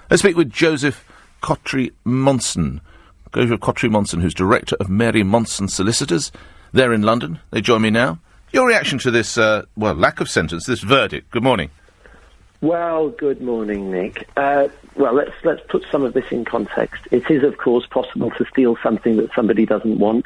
Let's speak with Joseph Kotrie-Monson. Joseph Kotrie-Monson, who's director of Mary Monson Solicitors. They're in London. They join me now. Your reaction to this, lack of sentence, this verdict. Good morning. Well, good morning, Nick. Let's put some of this in context. It is, of course, possible to steal something that somebody doesn't want.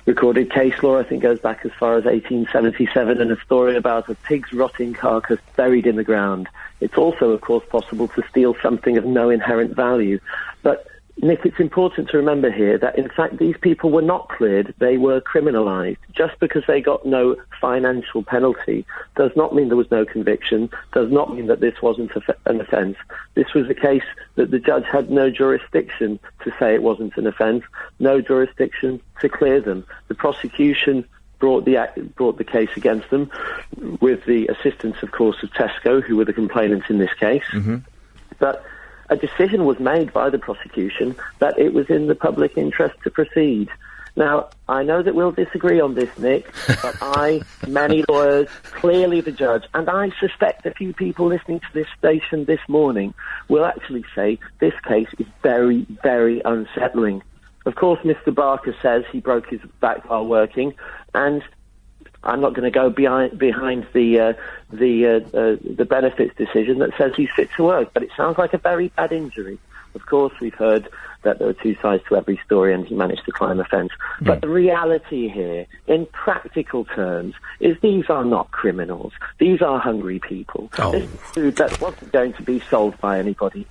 Recorded case law, I think, goes back as far as 1877, and a story about a pig's rotting carcass buried in the ground. It's also, of course, possible to steal something of no inherent value. But, Nick, it's important to remember here that, in fact, these people were not cleared, they were criminalised. Just because they got no financial penalty does not mean there was no conviction, does not mean that this wasn't an offence. This was a case that the judge had no jurisdiction to say it wasn't an offence, no jurisdiction to clear them. The prosecution brought the case against them with the assistance, of course, of Tesco, who were the complainants in this case. Mm-hmm. But a decision was made by the prosecution that it was in the public interest to proceed. Now, I know that we'll disagree on this, Nick, but many lawyers, clearly the judge, and I suspect a few people listening to this station this morning will actually say this case is very, very unsettling. Of course, Mr. Barker says he broke his back while working, and I'm not going to go behind the benefits decision that says he's fit to work, but it sounds like a very bad injury. Of course, we've heard that there are two sides to every story, and he managed to climb a fence. But the reality here, in practical terms, is these are not criminals. These are hungry people. Oh. This is food that wasn't going to be sold by anybody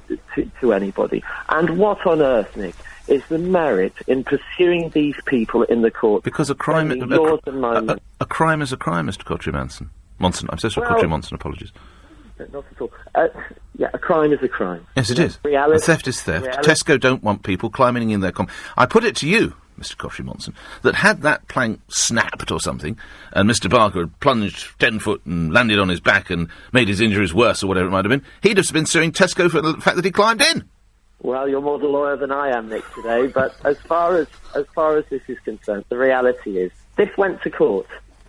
to anybody. And what on earth, Nick, is the merit in pursuing these people in the court? Because a crime is a crime, Mr. Kotrie-Monson. I'm so sorry, Kotrie-Monson, apologies. Not at all. A crime is a crime. Yes, it is. A theft is theft. Tesco don't want people climbing in their I put it to you, Mr. Kotrie-Monson, that had that plank snapped or something, and Mr. Barker had plunged 10 foot and landed on his back and made his injuries worse or whatever it might have been, he'd have been suing Tesco for the fact that he climbed in. Well, you're more the lawyer than I am, Nick, today, but as far as this is concerned, the reality is this went to court.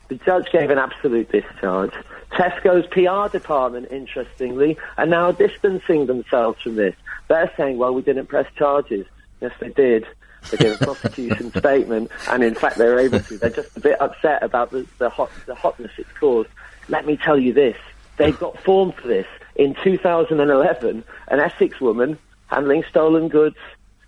The judge gave an absolute discharge. Tesco's PR department, interestingly, are now distancing themselves from this. They're saying, well, we didn't press charges. Yes, they did. They gave a prosecution statement, and in fact they were able to. They're just a bit upset about the hotness it's caused. Let me tell you this. They got formed for this. In 2011, an Essex woman handling stolen goods,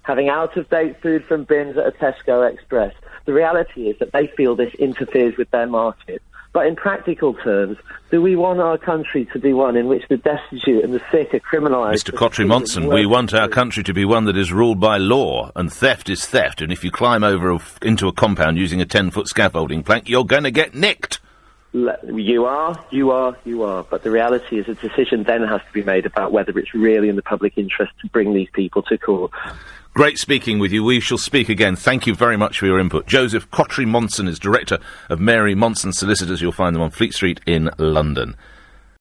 having out-of-date food from bins at a Tesco Express. The reality is that they feel this interferes with their market. But in practical terms, do we want our country to be one in which the destitute and the sick are criminalised? Mr. Kotrie-Monson, we want our country to be one that is ruled by law, and theft is theft, and if you climb over into a compound using a 10-foot scaffolding plank, you're going to get nicked. You are. But the reality is a decision then has to be made about whether it's really in the public interest to bring these people to court. Great speaking with you. We shall speak again. Thank you very much for your input. Joseph Kotrie-Monson is director of Mary Monson Solicitors. You'll find them on Fleet Street in London.